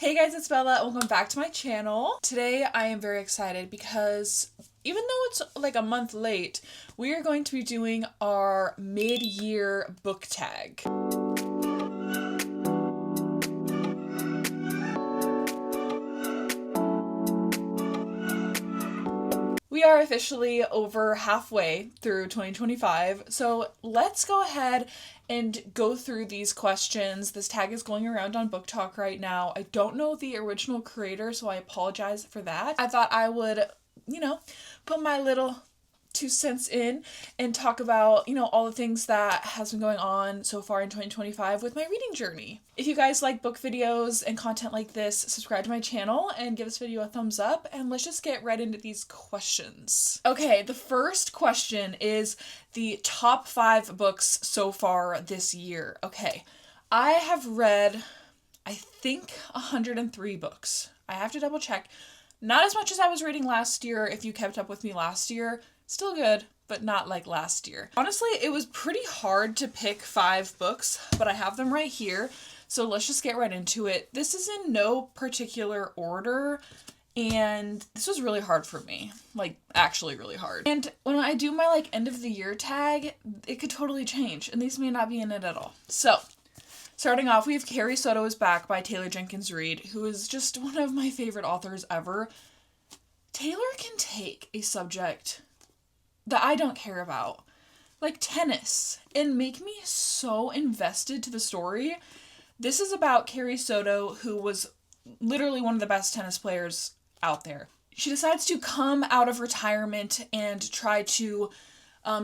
Hey guys, it's Bella and welcome back to my channel. Today I am very excited because even though it's like a month late, we are going to be doing our mid-year book tag. We are officially over halfway through 2025, so let's go ahead and go through these questions. This tag is going around on Book Talk right now. I don't know the original creator, so I apologize for that. I thought I would, put my little 2 cents in and talk about, all the things that has been going on so far in 2025 with my reading journey. If you guys like book videos and content like this, subscribe to my channel and give this video a thumbs up, and let's just get right into these questions. Okay, the first question is the top 5 books so far this year. Okay, I have read, I think, 103 books. I have to double check. Not as much as I was reading last year. If you kept up with me last year, still good, but not like last year. Honestly, it was pretty hard to pick 5 books, but I have them right here. So let's just get right into it. This is in no particular order, and this was really hard for me. Like, actually really hard. And when I do my end of the year tag, it could totally change, and these may not be in it at all. So, starting off, we have Carrie Soto is Back by Taylor Jenkins Reid, who is just one of my favorite authors ever. Taylor can take a subject that I don't care about, like tennis, and make me so invested to the story. This is about Carrie Soto, who was literally one of the best tennis players out there. She decides to come out of retirement and try to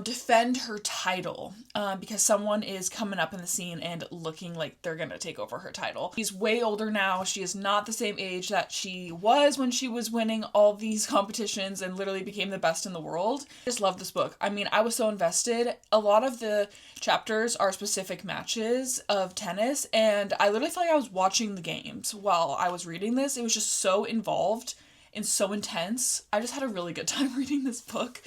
defend her title because someone is coming up in the scene and looking like they're gonna take over her title. She's way older now. She is not the same age that she was when she was winning all these competitions and literally became the best in the world. I just love this book. I mean, I was so invested. A lot of the chapters are specific matches of tennis, and I literally felt like I was watching the games while I was reading this. It was just so involved and so intense. I just had a really good time reading this book.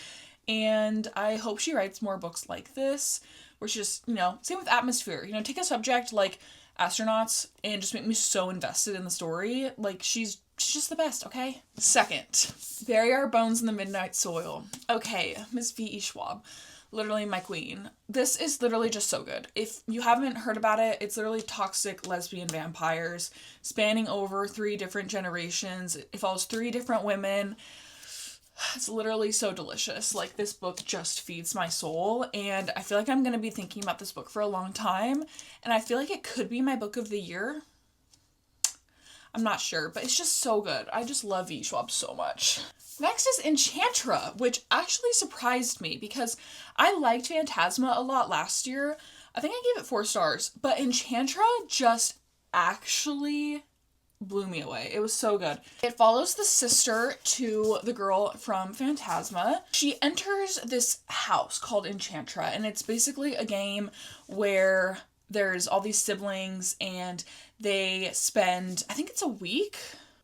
And I hope she writes more books like this, where she just, same with Atmosphere. Take a subject like astronauts and just make me so invested in the story. Like, she's just the best, okay? Second, Bury Our Bones in the Midnight Soil. Okay, Miss V.E. Schwab. Literally my queen. This is literally just so good. If you haven't heard about it, it's literally toxic lesbian vampires spanning over 3 different generations. It follows 3 different women. It's literally so delicious. Like, this book just feeds my soul, and I feel like I'm going to be thinking about this book for a long time, and I feel like it could be my book of the year. I'm not sure, but it's just so good. I just love V. Schwab so much. Next is Enchantra, which actually surprised me because I liked Phantasma a lot last year. I think I gave it 4 stars, but Enchantra just actually blew me away. It was so good. It follows the sister to the girl from Phantasma. She enters this house called Enchantra, and it's basically a game where there's all these siblings and they spend, I think it's a week,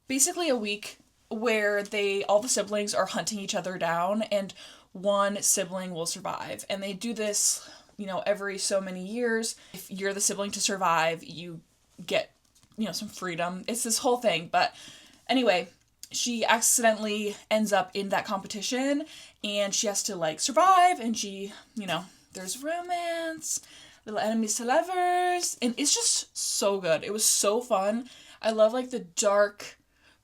basically a week where all the siblings are hunting each other down, and one sibling will survive. And they do this, every so many years. If you're the sibling to survive, you get some freedom. It's this whole thing. But anyway, she accidentally ends up in that competition, and she has to survive, and she, there's romance, little enemies to lovers, and it's just so good. It was so fun. I love the dark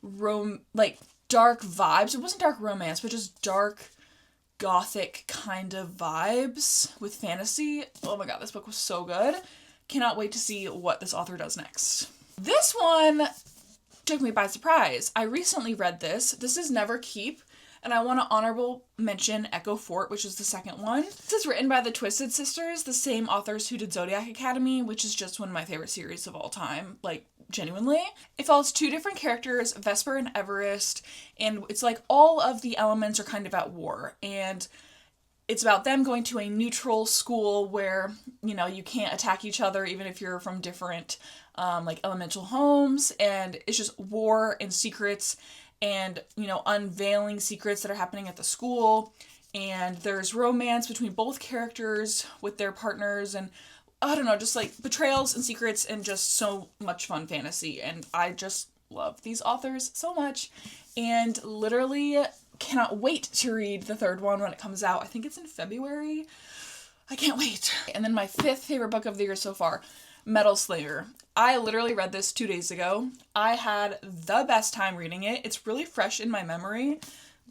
dark vibes. It wasn't dark romance, but just dark gothic kind of vibes with fantasy. Oh my god, this book was so good. Cannot wait to see what this author does next. This one took me by surprise. I recently read this. This is Never Keep, and I want to honorable mention Echo Fort, which is the second one. This is written by the Twisted Sisters, the same authors who did Zodiac Academy, which is just one of my favorite series of all time, genuinely. It follows 2 different characters, Vesper and Everest, and it's all of the elements are kind of at war, and it's about them going to a neutral school where, you can't attack each other even if you're from different, elemental homes, and it's just war and secrets and, unveiling secrets that are happening at the school, and there's romance between both characters with their partners, and I don't know, just betrayals and secrets and just so much fun fantasy, and I just love these authors so much and literally cannot wait to read the third one when it comes out. I think it's in February. I can't wait. And then my fifth favorite book of the year so far, Metal Slayer. I literally read this 2 days ago. I had the best time reading it. It's really fresh in my memory,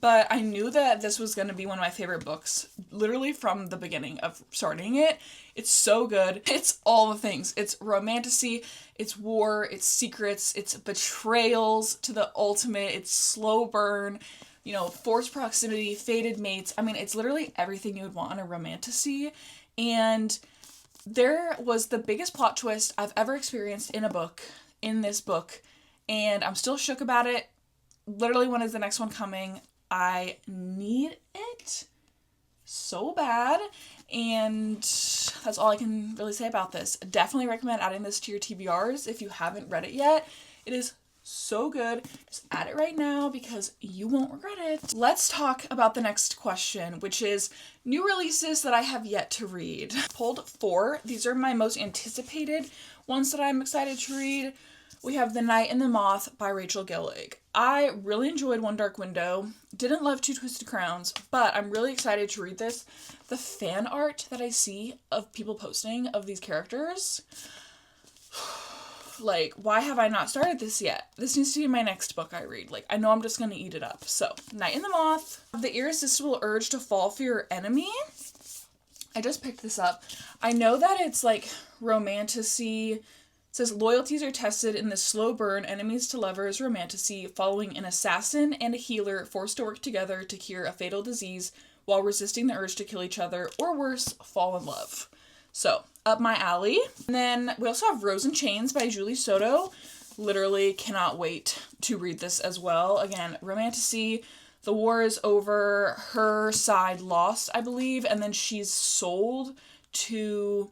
but I knew that this was going to be one of my favorite books literally from the beginning of starting it. It's so good. It's all the things. It's romantasy, it's war, it's secrets, it's betrayals to the ultimate, it's slow burn, you know, forced proximity, fated mates. I mean, it's literally everything you would want in a romantasy. And there was the biggest plot twist I've ever experienced in a book, in this book, and I'm still shook about it. Literally, when is the next one coming? I need it so bad, and that's all I can really say about this. Definitely recommend adding this to your TBRs if you haven't read it yet. It is so good. Just add it right now because you won't regret it. Let's talk about the next question, which is new releases that I have yet to read. Pulled 4. These are my most anticipated ones that I'm excited to read. We have The Night and the Moth by Rachel Gillig. I really enjoyed One Dark Window. Didn't love Two Twisted Crowns, but I'm really excited to read this. The fan art that I see of people posting of these characters, like, why have I not started this yet? This needs to be my next book I read. Like, I know I'm just gonna eat it up. So, Night and the Moth. The irresistible urge to fall for your enemy. I just picked this up. I know that it's like romantasy. It says loyalties are tested in this slow burn, enemies to lovers romantasy, following an assassin and a healer forced to work together to cure a fatal disease while resisting the urge to kill each other, or worse, fall in love. So, up my alley. And then we also have Rose and Chains by Julie Soto. Literally cannot wait to read this as well. Again, romantasy. The war is over. Her side lost, I believe, and then she's sold to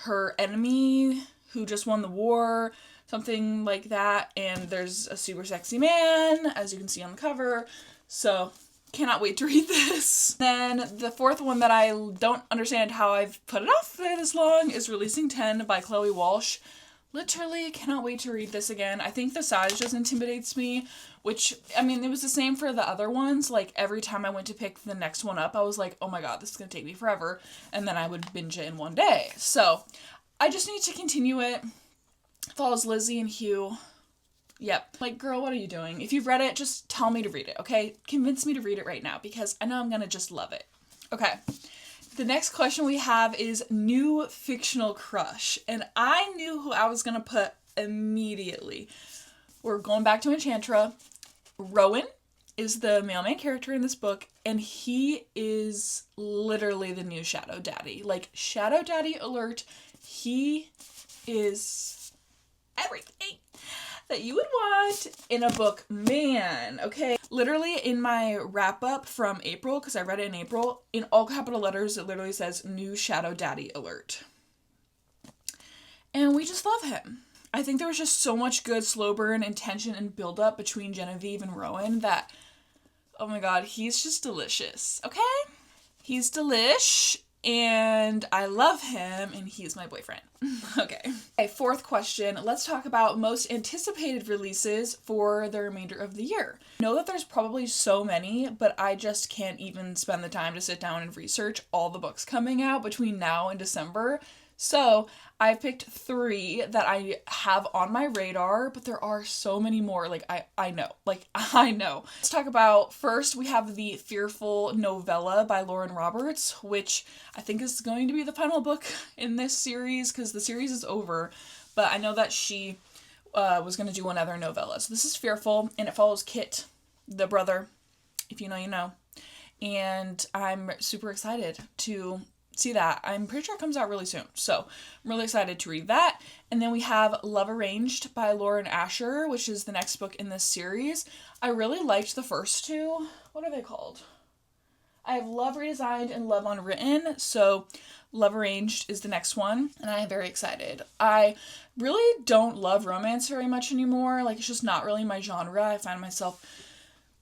her enemy who just won the war, something like that. And there's a super sexy man, as you can see on the cover. So, cannot wait to read this. Then the fourth one that I don't understand how I've put it off for this long is Releasing 10 by Chloe Walsh. Literally cannot wait to read this again. I think the size just intimidates me, which, I mean, it was the same for the other ones. Like, every time I went to pick the next one up, I was like, oh my god, this is gonna take me forever. And then I would binge it in one day. So, I just need to continue it. Follows Lizzie and Hugh. Yep. Like, girl, what are you doing? If you've read it, just tell me to read it, okay? Convince me to read it right now because I know I'm gonna just love it. Okay. The next question we have is new fictional crush. And I knew who I was gonna put immediately. We're going back to Enchantra. Rowan is the male main character in this book, and he is literally the new Shadow Daddy. Like, Shadow Daddy alert. He is everything that you would want in a book, man, okay? Literally in my wrap up from April, because I read it in April, in all capital letters, it literally says new Shadow Daddy alert. And we just love him. I think there was just so much good slow burn and tension and build up between Genevieve and Rowan that, oh my god, he's just delicious, okay? He's delish, and I love him, and he's my boyfriend. Okay, fourth question. Let's talk about most anticipated releases for the remainder of the year. I know that there's probably so many, but I just can't even spend the time to sit down and research all the books coming out between now and December. So I picked 3 that I have on my radar, but there are so many more. I know. Let's talk about, first we have the Fearful novella by Lauren Roberts, which I think is going to be the final book in this series because the series is over, but I know that she was going to do another novella. So this is Fearful, and it follows Kit, the brother, if you know, you know. And I'm super excited to see that. I'm pretty sure it comes out really soon. So I'm really excited to read that. And then we have Love Arranged by Lauren Asher, which is the next book in this series. I really liked the first 2. What are they called? I have Love Redesigned and Love Unwritten. So Love Arranged is the next one, and I am very excited. I really don't love romance very much anymore. Like, it's just not really my genre. I find myself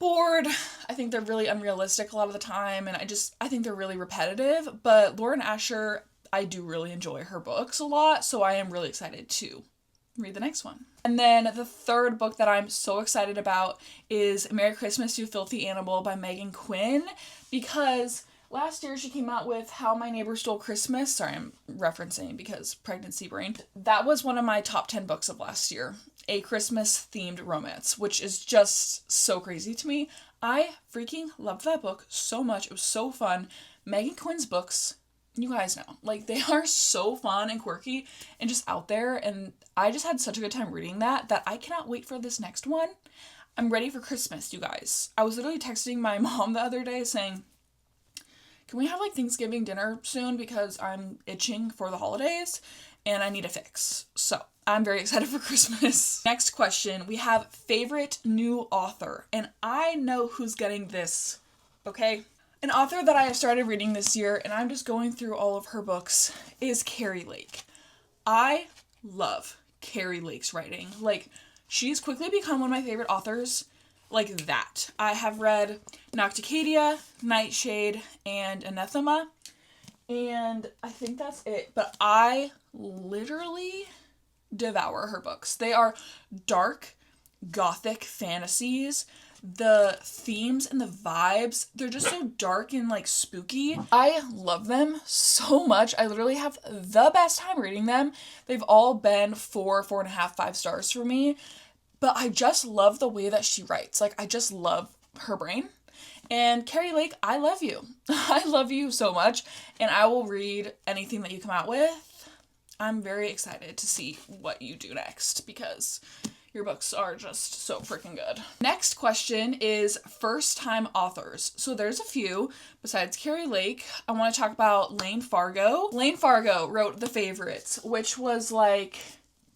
bored. I think they're really unrealistic a lot of the time, and I think they're really repetitive, but Lauren Asher, I do really enjoy her books a lot, so I am really excited to read the next one. And then the third book that I'm so excited about is Merry Christmas, You Filthy Animal by Megan Quinn, because last year she came out with How My Neighbor Stole Christmas. Sorry, I'm referencing because pregnancy brain. That was one of my top 10 books of last year. A Christmas-themed romance, which is just so crazy to me. I freaking loved that book so much. It was so fun. Megan Quinn's books, you guys know, like, they are so fun and quirky and just out there, and I just had such a good time reading that I cannot wait for this next one. I'm ready for Christmas, you guys. I was literally texting my mom the other day saying, can we have, like, Thanksgiving dinner soon, because I'm itching for the holidays and I need a fix. So I'm very excited for Christmas. Next question, we have favorite new author, and I know who's getting this, okay? An author that I have started reading this year, and I'm just going through all of her books, is Carrie Lake. I love Carrie Lake's writing. Like, she's quickly become one of my favorite authors, like that. I have read Nocticadia, Nightshade, and Anathema, and I think that's it. But I literally devour her books. They are dark, gothic fantasies. The themes and the vibes, they're just so dark and, like, spooky. I love them so much. I literally have the best time reading them. They've all been 4, 4.5, 5 stars for me. But I just love the way that she writes. Like, I just love her brain. And Carrie Lake, I love you. I love you so much. And I will read anything that you come out with. I'm very excited to see what you do next, because your books are just so freaking good. Next question is first-time authors. So there's a few besides Carrie Lake. I want to talk about Lane Fargo. Lane Fargo wrote The Favorites, which was like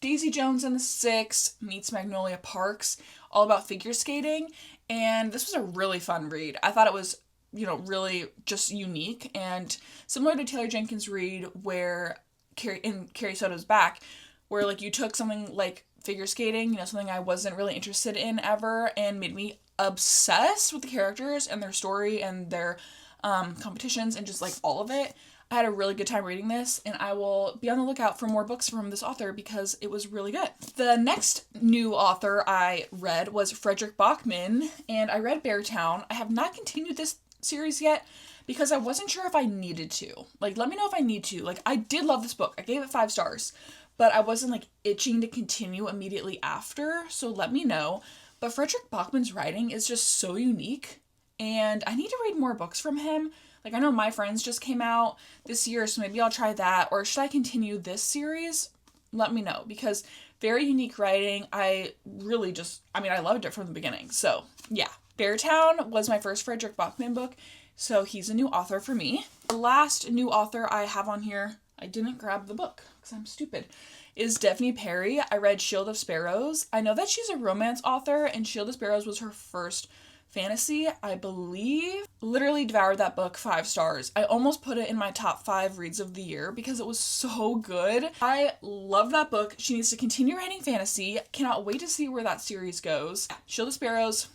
Daisy Jones and the Six meets Magnolia Parks, all about figure skating. And this was a really fun read. I thought it was, really just unique and similar to Taylor Jenkins' Reid, where Carrie Soto's Back, where, like, you took something like figure skating, something I wasn't really interested in ever, and made me obsessed with the characters and their story and their competitions and just, like, all of it. I had a really good time reading this, and I will be on the lookout for more books from this author because it was really good. The next new author I read was Frederick Bachman, and I read Beartown. I have not continued this series yet because I wasn't sure if I needed to. Like, let me know if I need to. Like, I did love this book. I gave it 5 stars. But I wasn't, like, itching to continue immediately after, so let me know. But Frederick Bachman's writing is just so unique, and I need to read more books from him. Like, I know My Friends just came out this year, so maybe I'll try that. Or should I continue this series? Let me know, because very unique writing. I loved it from the beginning. So, yeah. Beartown was my first Frederick Bachman book, so he's a new author for me. The last new author I have on here, I didn't grab the book because I'm stupid, is Daphne Perry. I read Shield of Sparrows. I know that she's a romance author, and Shield of Sparrows was her first fantasy, I believe. Literally devoured that book, 5 stars. I almost put it in my top 5 reads of the year because it was so good. I love that book. She needs to continue writing fantasy. Cannot wait to see where that series goes. Shield of Sparrows,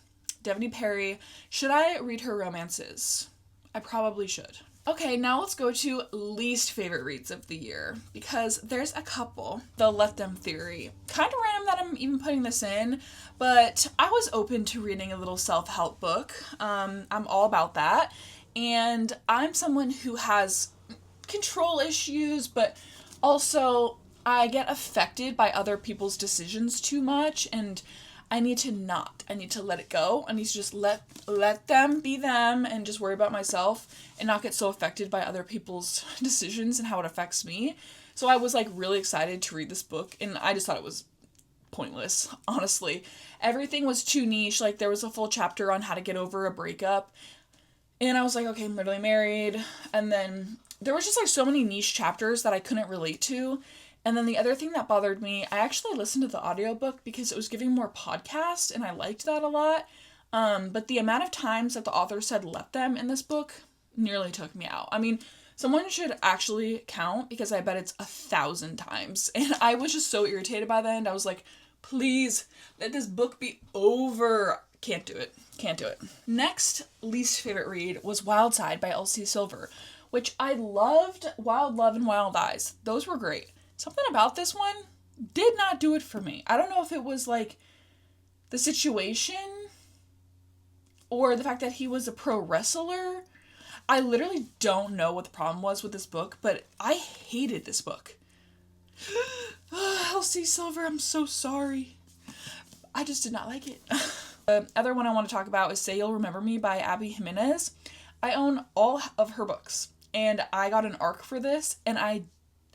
Daphne Perry. Should I read her romances? I probably should. Okay, now let's go to least favorite reads of the year, because there's a couple. The Let Them Theory. Kind of random that I'm even putting this in, but I was open to reading a little self-help book. I'm all about that, and I'm someone who has control issues, but also I get affected by other people's decisions too much, and I need to not. I need to let it go. I need to just let them be them and just worry about myself and not get so affected by other people's decisions and how it affects me. So I was, like, really excited to read this book, and I just thought it was pointless, honestly. Everything was too niche. Like, there was a full chapter on how to get over a breakup, and I was like, okay, I'm literally married. And then there was just, like, so many niche chapters that I couldn't relate to. And then the other thing that bothered me, I actually listened to the audiobook because it was giving more podcast, and I liked that a lot. But the amount of times that the author said let them in this book nearly took me out. I mean, someone should actually count, because I bet it's 1,000 times. And I was just so irritated by the end. I was like, please, let this book be over. Can't do it. Next least favorite read was Wild Side by Elsie Silver, which I loved. Wild Love and Wild Eyes. Those were great. Something about this one did not do it for me. I don't know if it was like the situation or the fact that he was a pro wrestler. I literally don't know what the problem was with this book, but I hated this book. Elsie Silver, I'm so sorry. I just did not like it. The other one I want to talk about is Say You'll Remember Me by Abby Jimenez. I own all of her books, and I got an ARC for this, and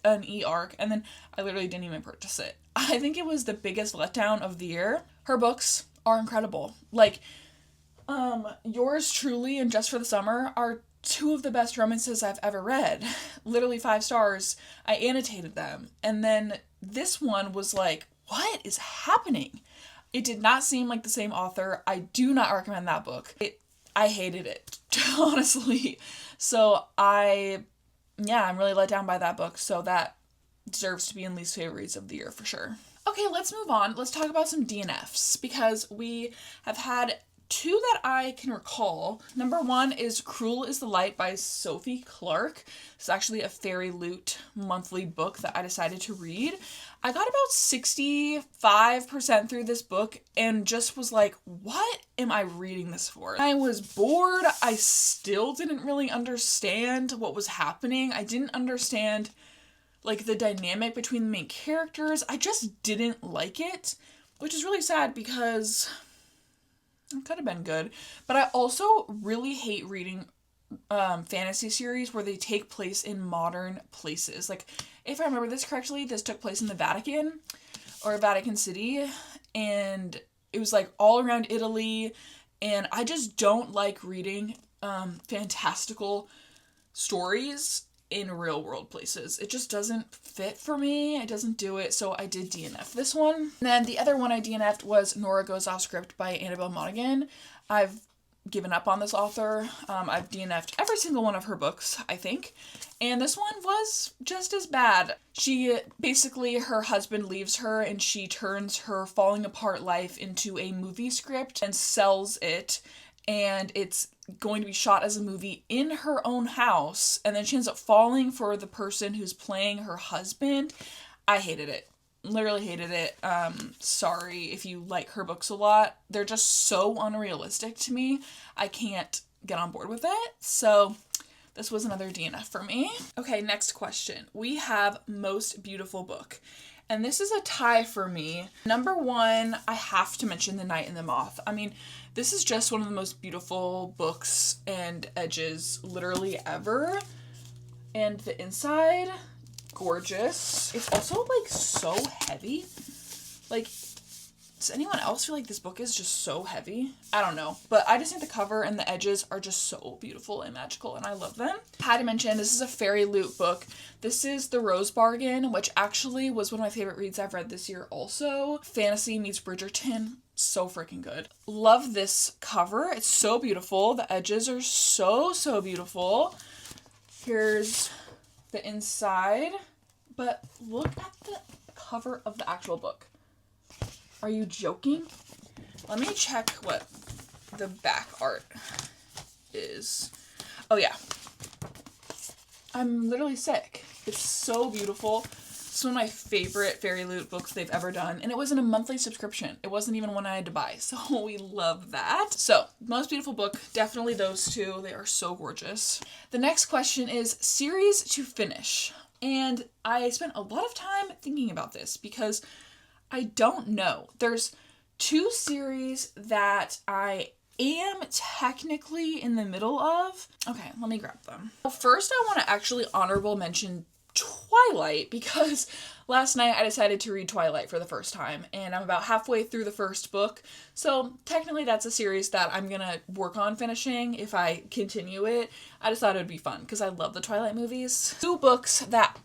an e-ARC, and then I literally didn't even purchase it. I think it was the biggest letdown of the year. Her books are incredible. Like, Yours Truly and Just for the Summer are two of the best romances I've ever read. Literally 5 stars. I annotated them. And then this one was like, what is happening? It did not seem like the same author. I do not recommend that book. I hated it, honestly. So I'm really let down by that book. So that deserves to be in least favorites of the year for sure. Okay, let's move on. Let's talk about some DNFs because we have had 2 that I can recall. Number 1 is Cruel is the Light by Sophie Clark. It's actually a Fairy Loot monthly book that I decided to read. I got about 65% through this book and just was like, what am I reading this for? I was bored. I still didn't really understand what was happening. I didn't understand like the dynamic between the main characters. I just didn't like it, which is really sad because it could have been good. But I also really hate reading fantasy series where they take place in modern places. Like, if I remember this correctly, this took place in the Vatican or Vatican City, and it was like all around Italy, and I just don't like reading fantastical stories in real world places. It just doesn't fit for me. It doesn't do it, so I did DNF this one. And then the other one I DNF'd was Nora Goes Off Script by Annabelle Monaghan. I've given up on this author. I've DNF'd every single one of her books, I think. And this one was just as bad. Basically, her husband leaves her and she turns her falling apart life into a movie script and sells it. And it's going to be shot as a movie in her own house. And then she ends up falling for the person who's playing her husband. I hated it. Literally hated it. Sorry if you like her books a lot. They're just so unrealistic to me. I can't get on board with it. So this was another DNF for me. Okay, next question. We have Most Beautiful Book. And this is a tie for me. Number 1, I have to mention The Night and the Moth. I mean, this is just one of the most beautiful books and edges literally ever. And the inside, gorgeous. It's also like so heavy. Like, does anyone else feel like this book is just so heavy? I don't know, but I just think the cover and the edges are just so beautiful and magical, and I love them. I had to mention, this is a Fairy Loot book. This is The Rose Bargain, which actually was one of my favorite reads I've read this year also. Fantasy meets Bridgerton. So freaking good. Love this cover. It's so beautiful. The edges are so beautiful. Here's the inside, but look at the cover of the actual book. Are you joking? Let me check what the back art is. Oh yeah. I'm literally sick. It's so beautiful. It's one of my favorite Fairy Loot books they've ever done, and it was in a monthly subscription. It wasn't even one I had to buy, so we love that. So, Most Beautiful Book, definitely those 2. They are so gorgeous. The next question is series to finish, and I spent a lot of time thinking about this because I don't know. There's 2 series that I am technically in the middle of. Okay, let me grab them. Well, first I want to actually honorable mention Twilight because last night I decided to read Twilight for the first time and I'm about halfway through the first book. So technically that's a series that I'm gonna work on finishing if I continue it. I just thought it would be fun because I love the Twilight movies. 2 books that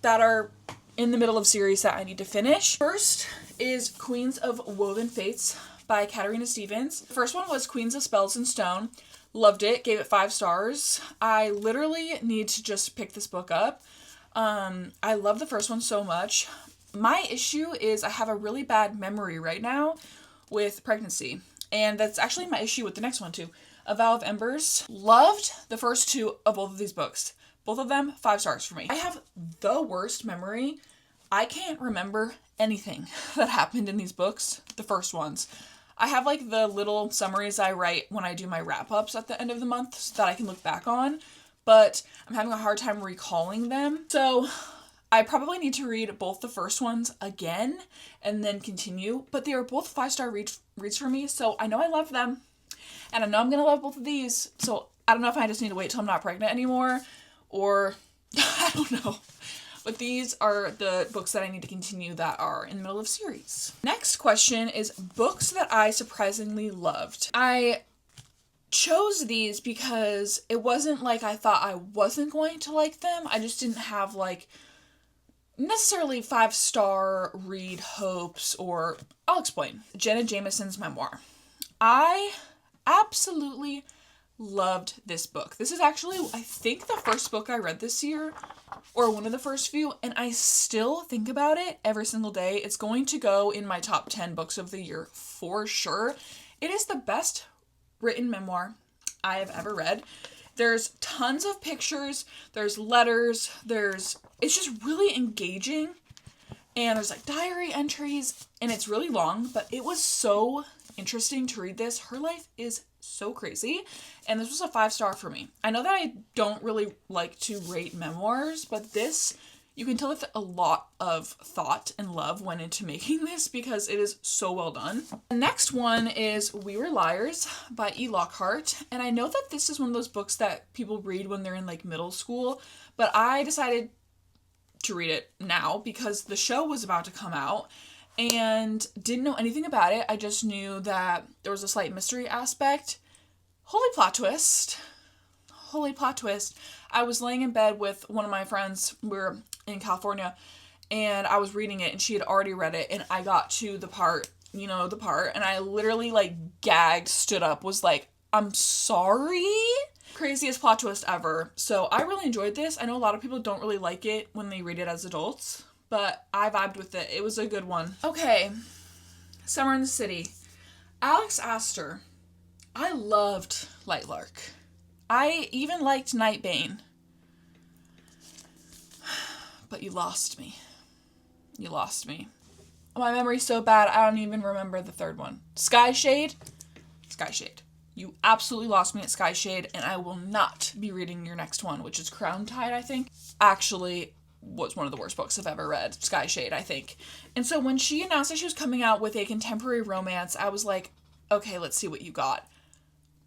are in the middle of series that I need to finish. First is Queens of Woven Fates by Katarina Stevens. The first one was Queens of Spells and Stone. Loved it, gave it 5 stars. I literally need to just pick this book up. I love the first one so much. My issue is I have a really bad memory right now with pregnancy. And that's actually my issue with the next one too. A Vow of Embers. Loved the first 2 of both of these books. Both of them, 5 stars for me. I have the worst memory I can't remember anything that happened in these books, the first ones. I have like the little summaries I write when I do my wrap-ups at the end of the month so that I can look back on, but I'm having a hard time recalling them. So I probably need to read both the first ones again and then continue, but they are both 5-star reads for me, so I know I love them, and I know I'm going to love both of these, so I don't know if I just need to wait till I'm not pregnant anymore, or I don't know. But these are the books that I need to continue that are in the middle of series. Next question is books that I surprisingly loved. I chose these because it wasn't like I thought I wasn't going to like them. I just didn't have like necessarily 5-star read hopes, or I'll explain. Jenna Jameson's memoir. I absolutely loved this book. This is actually, I think, the first book I read this year, or one of the first few, and I still think about it every single day. It's going to go in my top 10 books of the year for sure. It is the best written memoir I have ever read. There's tons of pictures, there's letters, it's just really engaging, and there's like diary entries, and it's really long, but it was so interesting to read this. Her life is so crazy, and this was a 5-star for me. I know that I don't really like to rate memoirs, but this, you can tell that a lot of thought and love went into making this because it is so well done. The next one is We Were Liars by E. Lockhart, and I know that this is one of those books that people read when they're in like middle school, but I decided to read it now because the show was about to come out, and didn't know anything about it. I just knew that there was a slight mystery aspect. Holy plot twist. Holy plot twist. I was laying in bed with one of my friends. We were in California, and I was reading it, and she had already read it, and I got to the part, and I literally like gagged, stood up, was like, I'm sorry? Craziest plot twist ever. So I really enjoyed this. I know a lot of people don't really like it when they read it as adults, but I vibed with it. It was a good one. Okay, Summer in the City. Alex Astor. I loved Lightlark. I even liked Nightbane. But you lost me. You lost me. My memory's so bad, I don't even remember the third one. Skyshade. Skyshade. You absolutely lost me at Skyshade, and I will not be reading your next one, which is Crown Tide, I think. Actually, was one of the worst books I've ever read. Skyshade, I think. And so when she announced that she was coming out with a contemporary romance, I was like, okay, let's see what you got.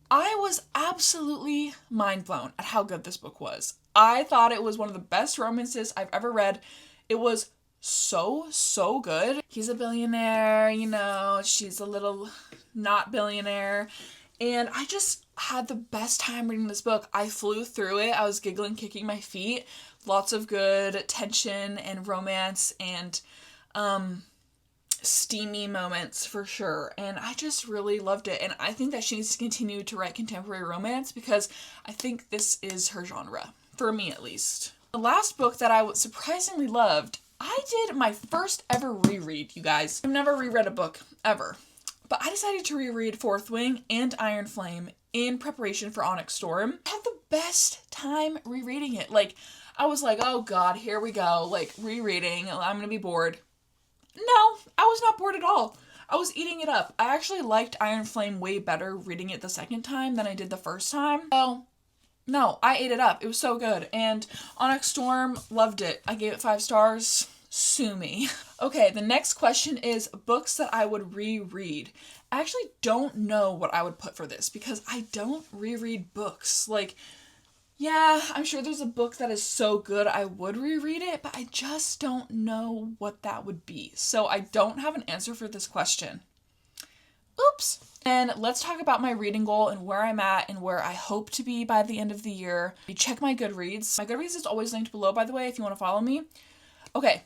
I was absolutely mind blown at how good this book was. I thought it was one of the best romances I've ever read. It was so good. He's a billionaire, she's a little not billionaire. And I just had the best time reading this book. I flew through it. I was giggling, kicking my feet. Lots of good tension and romance and steamy moments for sure. And I just really loved it. And I think that she needs to continue to write contemporary romance because I think this is her genre, for me at least. The last book that I surprisingly loved, I did my first ever reread, you guys. I've never reread a book, ever. But I decided to reread Fourth Wing and Iron Flame in preparation for Onyx Storm. I had the best time rereading it. I was like, oh god, here we go. Rereading, I'm gonna be bored. No, I was not bored at all. I was eating it up. I actually liked Iron Flame way better reading it the second time than I did the first time. So, no, I ate it up. It was so good. And Onyx Storm, loved it. I gave it 5 stars. Sue me. Okay, the next question is books that I would reread. I actually don't know what I would put for this because I don't reread books. Yeah, I'm sure there's a book that is so good I would reread it, but I just don't know what that would be. So I don't have an answer for this question. Oops. And let's talk about my reading goal and where I'm at and where I hope to be by the end of the year. You check my Goodreads. My Goodreads is always linked below, by the way, if you want to follow me. Okay.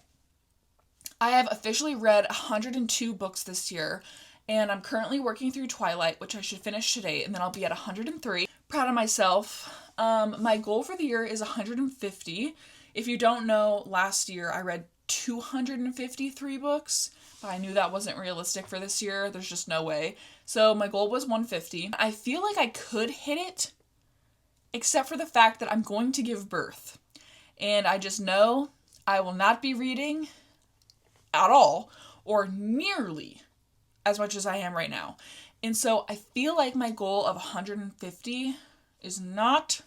I have officially read 102 books this year, and I'm currently working through Twilight, which I should finish today, and then I'll be at 103. Proud of myself. My goal for the year is 150. If you don't know, last year I read 253 books, but I knew that wasn't realistic for this year. There's just no way. So my goal was 150. I feel like I could hit it, except for the fact that I'm going to give birth. And I just know I will not be reading at all or nearly as much as I am right now. And so I feel like my goal of 150 is not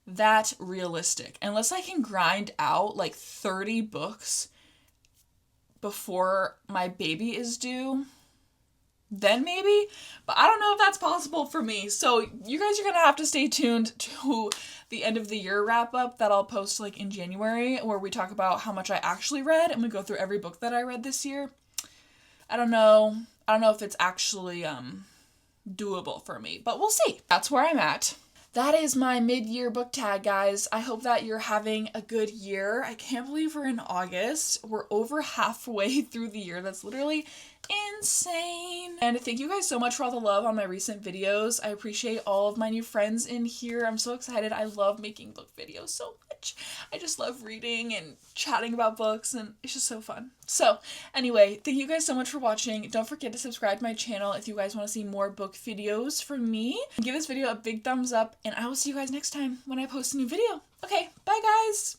that realistic. Unless I can grind out like 30 books before my baby is due, then maybe. But I don't know if that's possible for me. So you guys are going to have to stay tuned to the end of the year wrap up that I'll post like in January, where we talk about how much I actually read and we go through every book that I read this year. I don't know if it's actually doable for me, but we'll see. That's where I'm at. That is my mid-year book tag, guys. I hope that you're having a good year. I can't believe we're in August. We're over halfway through the year. That's literally insane. And thank you guys so much for all the love on my recent videos. I appreciate all of my new friends in here. I'm so excited. I love making book videos so much. I just love reading and chatting about books, and it's just so fun. So anyway, thank you guys so much for watching. Don't forget to subscribe to my channel if you guys want to see more book videos from me. Give this video a big thumbs up, and I will see you guys next time when I post a new video. Okay, bye guys!